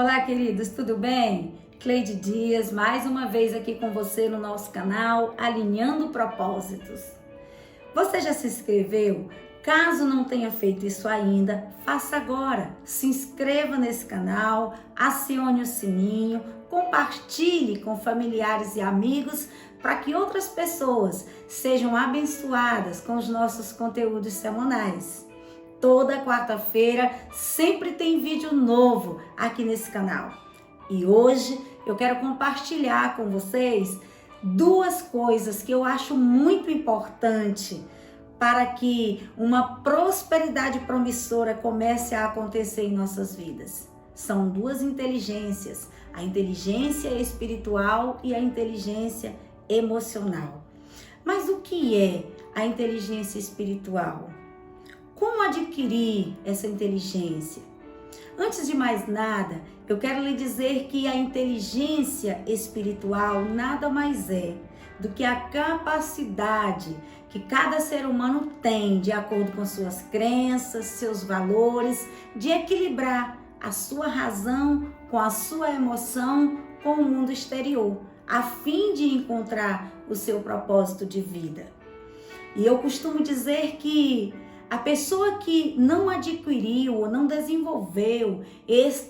Olá, queridos, tudo bem? Cleide Dias, mais uma vez aqui com você no nosso canal Alinhando Propósitos. Você já se inscreveu? Caso não tenha feito isso ainda, faça agora. Se inscreva nesse canal, acione o sininho, compartilhe com familiares e amigos para que outras pessoas sejam abençoadas com os nossos conteúdos semanais. Toda quarta-feira sempre tem vídeo novo aqui nesse canal. E hoje eu quero compartilhar com vocês duas coisas que eu acho muito importante para que uma prosperidade promissora comece a acontecer em nossas vidas. São duas inteligências, a inteligência espiritual e a inteligência emocional. Mas o que é a inteligência espiritual? Como adquirir essa inteligência? Antes de mais nada, eu quero lhe dizer que a inteligência espiritual nada mais é do que a capacidade que cada ser humano tem, de acordo com suas crenças, seus valores, de equilibrar a sua razão com a sua emoção com o mundo exterior, a fim de encontrar o seu propósito de vida. E eu costumo dizer que a pessoa que não adquiriu ou não desenvolveu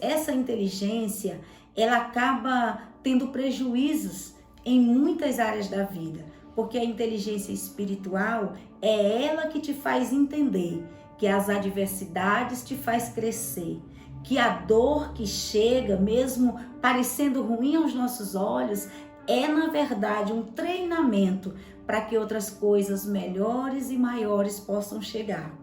essa inteligência, ela acaba tendo prejuízos em muitas áreas da vida, porque a inteligência espiritual é ela que te faz entender que as adversidades te faz crescer, que a dor que chega, mesmo parecendo ruim aos nossos olhos, é na verdade um treinamento para que outras coisas melhores e maiores possam chegar.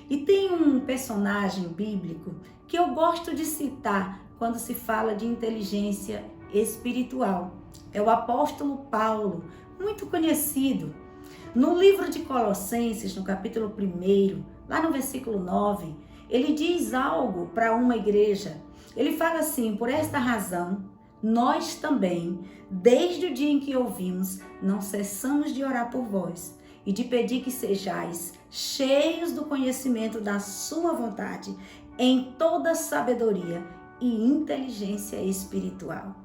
E tem um personagem bíblico que eu gosto de citar quando se fala de inteligência espiritual. É o apóstolo Paulo, muito conhecido. No livro de Colossenses, no capítulo 1, lá no versículo 9, ele diz algo para uma igreja. Ele fala assim: por esta razão, nós também, desde o dia em que ouvimos, não cessamos de orar por vós e de pedir que sejais cheios do conhecimento da sua vontade, em toda sabedoria e inteligência espiritual.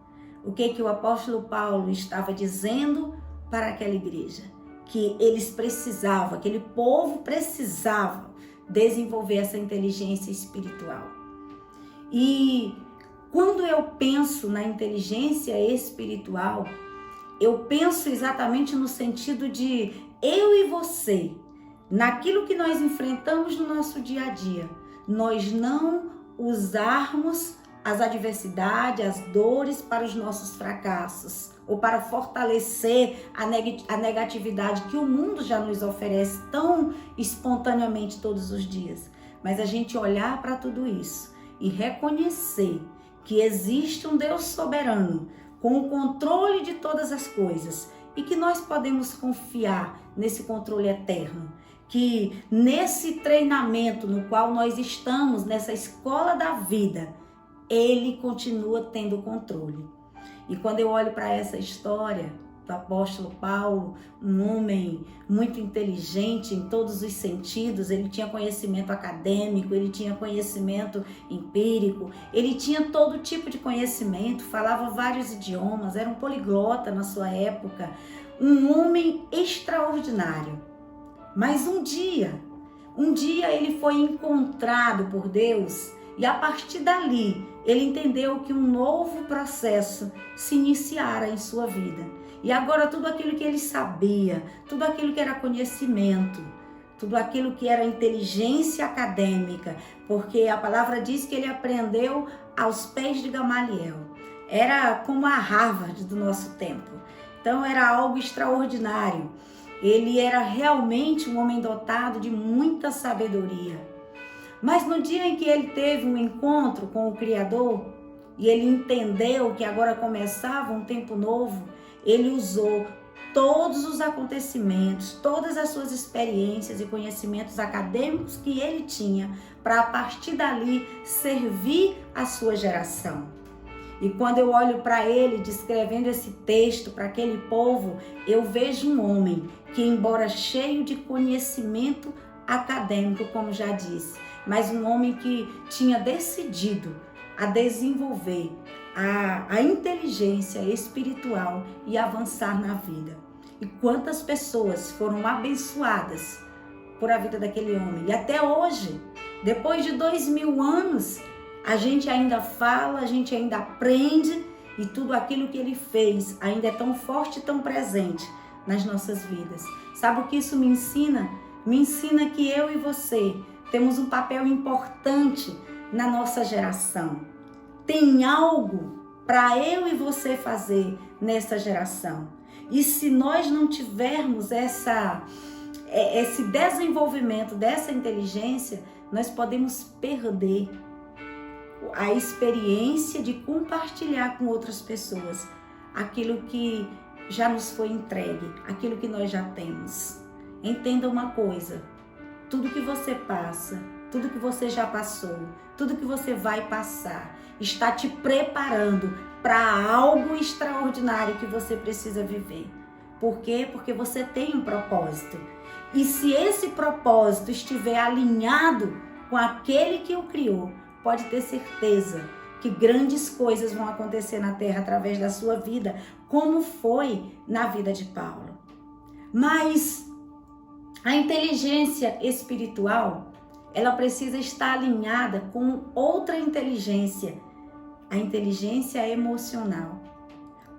O que o apóstolo Paulo estava dizendo para aquela igreja? Que eles precisavam, aquele povo precisava desenvolver essa inteligência espiritual. E quando eu penso na inteligência espiritual, eu penso exatamente no sentido de eu e você, naquilo que nós enfrentamos no nosso dia a dia, nós não usarmos as adversidades, as dores para os nossos fracassos, ou para fortalecer a negatividade que o mundo já nos oferece tão espontaneamente todos os dias. Mas a gente olhar para tudo isso e reconhecer que existe um Deus soberano, com o controle de todas as coisas, e que nós podemos confiar nesse controle eterno, que nesse treinamento no qual nós estamos, nessa escola da vida, Ele continua tendo controle. E quando eu olho para essa história do apóstolo Paulo, um homem muito inteligente em todos os sentidos, ele tinha conhecimento acadêmico, ele tinha conhecimento empírico, ele tinha todo tipo de conhecimento, falava vários idiomas, era um poliglota na sua época, um homem extraordinário. Mas um dia ele foi encontrado por Deus e a partir dali ele entendeu que um novo processo se iniciara em sua vida. E agora tudo aquilo que ele sabia, tudo aquilo que era conhecimento, tudo aquilo que era inteligência acadêmica, porque a palavra diz que ele aprendeu aos pés de Gamaliel. Era como a Harvard do nosso tempo. Então era algo extraordinário. Ele era realmente um homem dotado de muita sabedoria. Mas no dia em que ele teve um encontro com o Criador, e ele entendeu que agora começava um tempo novo, ele usou todos os acontecimentos, todas as suas experiências e conhecimentos acadêmicos que ele tinha para, a partir dali, servir a sua geração. E quando eu olho para ele descrevendo esse texto para aquele povo, eu vejo um homem que, embora cheio de conhecimento acadêmico, como já disse, mas um homem que tinha decidido a desenvolver a inteligência espiritual e avançar na vida. E quantas pessoas foram abençoadas por a vida daquele homem. E até hoje, depois de 2000 anos, a gente ainda fala, a gente ainda aprende e tudo aquilo que ele fez ainda é tão forte e tão presente nas nossas vidas. Sabe o que isso me ensina? Me ensina que eu e você temos um papel importante na nossa geração. Tem algo para eu e você fazer nessa geração. E se nós não tivermos esse desenvolvimento dessa inteligência, nós podemos perder a experiência de compartilhar com outras pessoas aquilo que já nos foi entregue, aquilo que nós já temos. Entenda uma coisa, tudo que você passa, tudo que você já passou, tudo que você vai passar, está te preparando para algo extraordinário que você precisa viver. Por quê? Porque você tem um propósito. E se esse propósito estiver alinhado com aquele que o criou, pode ter certeza que grandes coisas vão acontecer na terra através da sua vida, como foi na vida de Paulo. Mas a inteligência espiritual, ela precisa estar alinhada com outra inteligência, a inteligência emocional.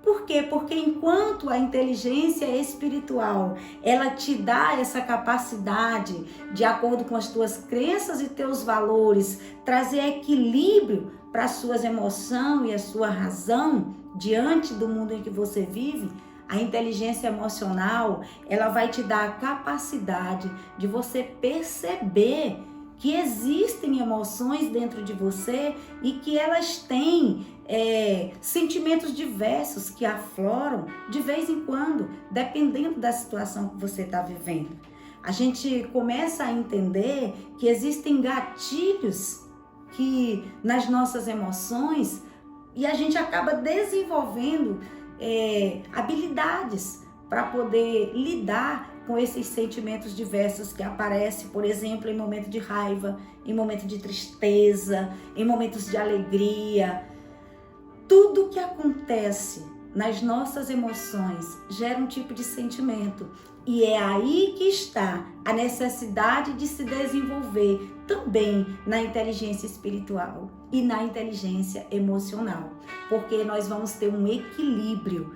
Por quê? Porque enquanto a inteligência espiritual, ela te dá essa capacidade, de acordo com as tuas crenças e teus valores, trazer equilíbrio para as suas emoções e a sua razão diante do mundo em que você vive, a inteligência emocional, ela vai te dar a capacidade de você perceber que existem emoções dentro de você e que elas têm sentimentos diversos que afloram de vez em quando, dependendo da situação que você está vivendo. A gente começa a entender que existem gatilhos que nas nossas emoções e a gente acaba desenvolvendo habilidades para poder lidar com esses sentimentos diversos que aparecem, por exemplo, em momento de raiva, em momento de tristeza, em momentos de alegria. Tudo que acontece nas nossas emoções gera um tipo de sentimento. E é aí que está a necessidade de se desenvolver também na inteligência espiritual e na inteligência emocional. Porque nós vamos ter um equilíbrio.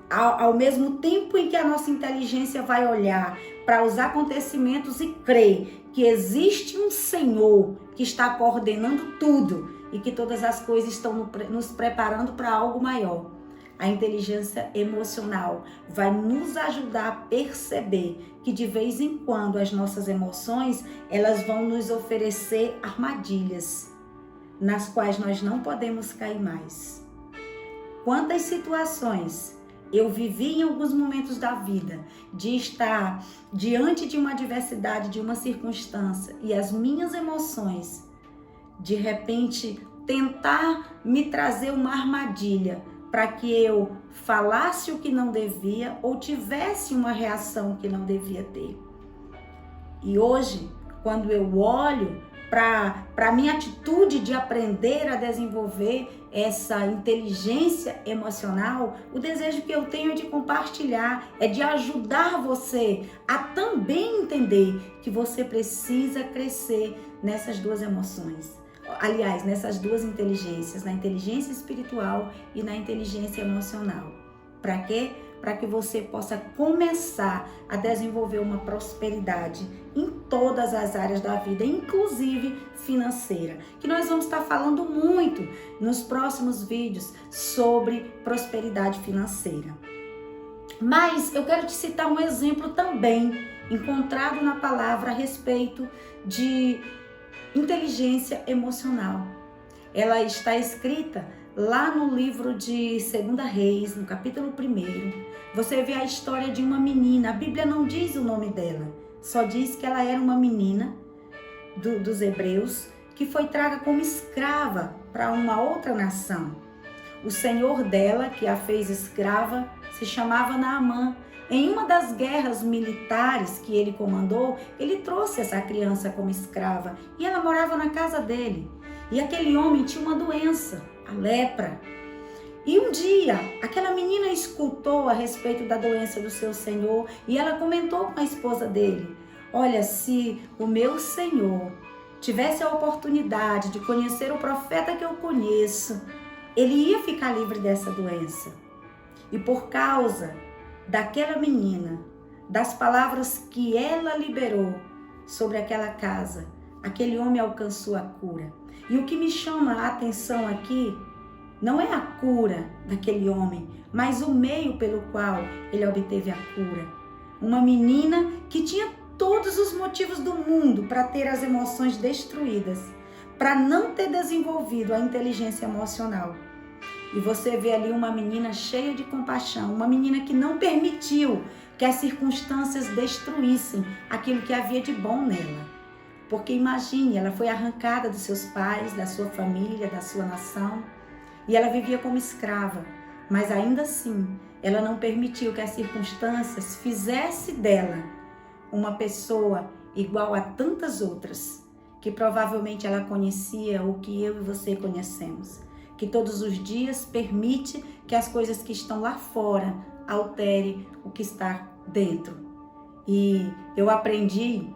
Ao mesmo tempo em que a nossa inteligência vai olhar para os acontecimentos e crer que existe um Senhor que está coordenando tudo e que todas as coisas estão nos preparando para algo maior. A inteligência emocional vai nos ajudar a perceber que de vez em quando as nossas emoções, elas vão nos oferecer armadilhas nas quais nós não podemos cair mais. Quantas situações eu vivi em alguns momentos da vida de estar diante de uma adversidade, de uma circunstância e as minhas emoções, de repente, tentar me trazer uma armadilha para que eu falasse o que não devia ou tivesse uma reação que não devia ter. E hoje, quando eu olho para a minha atitude de aprender a desenvolver essa inteligência emocional, o desejo que eu tenho de compartilhar é de ajudar você a também entender que você precisa crescer nessas duas emoções. Aliás, nessas duas inteligências, na inteligência espiritual e na inteligência emocional. Para quê? Para que você possa começar a desenvolver uma prosperidade em todas as áreas da vida, inclusive financeira, que nós vamos estar falando muito nos próximos vídeos sobre prosperidade financeira. Mas eu quero te citar um exemplo também encontrado na palavra a respeito de inteligência emocional. Ela está escrita lá no livro de 2 Reis, no capítulo 1. Você vê a história de uma menina. A Bíblia não diz o nome dela, só diz que ela era uma menina dos hebreus que foi traga como escrava para uma outra nação. O senhor dela, que a fez escrava, se chamava Naamã. Em uma das guerras militares que ele comandou, ele trouxe essa criança como escrava e ela morava na casa dele. E aquele homem tinha uma doença, a lepra. E um dia, aquela menina escutou a respeito da doença do seu senhor e ela comentou com a esposa dele: olha, se o meu senhor tivesse a oportunidade de conhecer o profeta que eu conheço, ele ia ficar livre dessa doença. E por causa daquela menina, das palavras que ela liberou sobre aquela casa, aquele homem alcançou a cura. E o que me chama a atenção aqui não é a cura daquele homem, mas o meio pelo qual ele obteve a cura. Uma menina que tinha todos os motivos do mundo para ter as emoções destruídas, para não ter desenvolvido a inteligência emocional. E você vê ali uma menina cheia de compaixão, uma menina que não permitiu que as circunstâncias destruíssem aquilo que havia de bom nela. Porque imagine, ela foi arrancada dos seus pais, da sua família, da sua nação, e ela vivia como escrava, mas ainda assim, ela não permitiu que as circunstâncias fizessem dela uma pessoa igual a tantas outras, que provavelmente ela conhecia o que eu e você conhecemos, que todos os dias permite que as coisas que estão lá fora alterem o que está dentro. E eu aprendi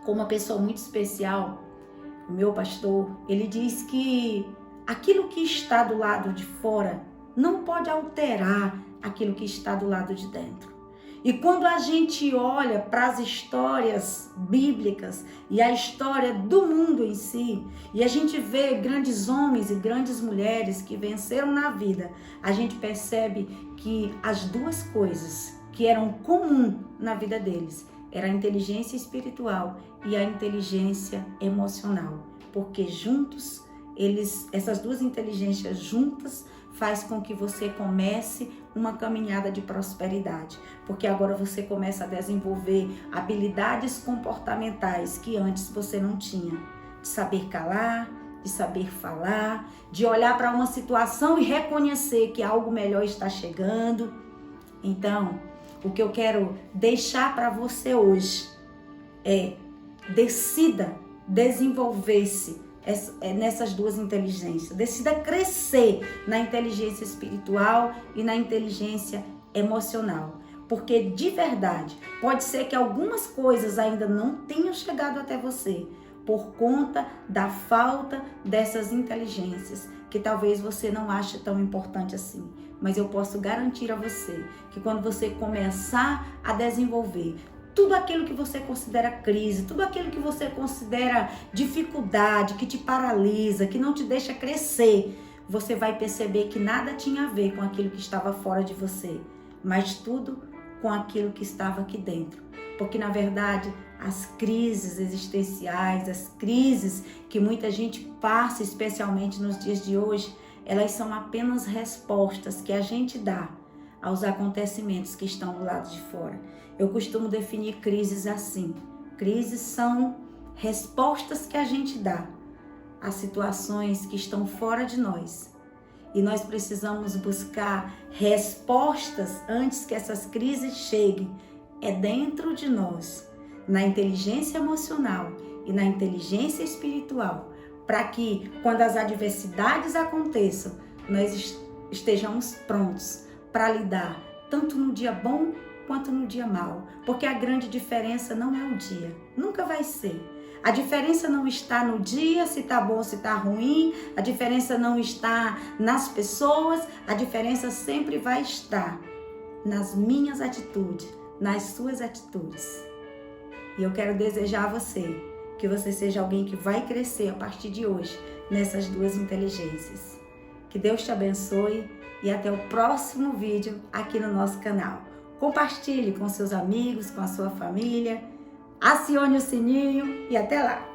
com uma pessoa muito especial, o meu pastor, ele diz que aquilo que está do lado de fora não pode alterar aquilo que está do lado de dentro. E quando a gente olha para as histórias bíblicas e a história do mundo em si, e a gente vê grandes homens e grandes mulheres que venceram na vida, a gente percebe que as duas coisas que eram comuns na vida deles era a inteligência espiritual e a inteligência emocional, porque juntos essas duas inteligências juntas faz com que você comece uma caminhada de prosperidade, porque agora você começa a desenvolver habilidades comportamentais que antes você não tinha, de saber calar, de saber falar, de olhar para uma situação e reconhecer que algo melhor está chegando. Então, o que eu quero deixar para você hoje é: decida desenvolver-se nessas duas inteligências. Decida crescer na inteligência espiritual e na inteligência emocional. Porque de verdade, pode ser que algumas coisas ainda não tenham chegado até você por conta da falta dessas inteligências, que talvez você não ache tão importante assim. Mas eu posso garantir a você que quando você começar a desenvolver tudo aquilo que você considera crise, tudo aquilo que você considera dificuldade, que te paralisa, que não te deixa crescer, você vai perceber que nada tinha a ver com aquilo que estava fora de você, mas tudo com aquilo que estava aqui dentro. Porque, na verdade, as crises existenciais, as crises que muita gente passa, especialmente nos dias de hoje, elas são apenas respostas que a gente dá aos acontecimentos que estão do lado de fora. Eu costumo definir crises assim. Crises são respostas que a gente dá a situações que estão fora de nós. E nós precisamos buscar respostas antes que essas crises cheguem. É dentro de nós, na inteligência emocional e na inteligência espiritual, para que quando as adversidades aconteçam, nós estejamos prontos para lidar tanto no dia bom quanto no dia mau, porque a grande diferença não é o dia, nunca vai ser. A diferença não está no dia, se está bom, se está ruim, a diferença não está nas pessoas, a diferença sempre vai estar nas minhas atitudes, nas suas atitudes. E eu quero desejar a você que você seja alguém que vai crescer a partir de hoje nessas duas inteligências. Que Deus te abençoe e até o próximo vídeo aqui no nosso canal. Compartilhe com seus amigos, com a sua família, acione o sininho e até lá!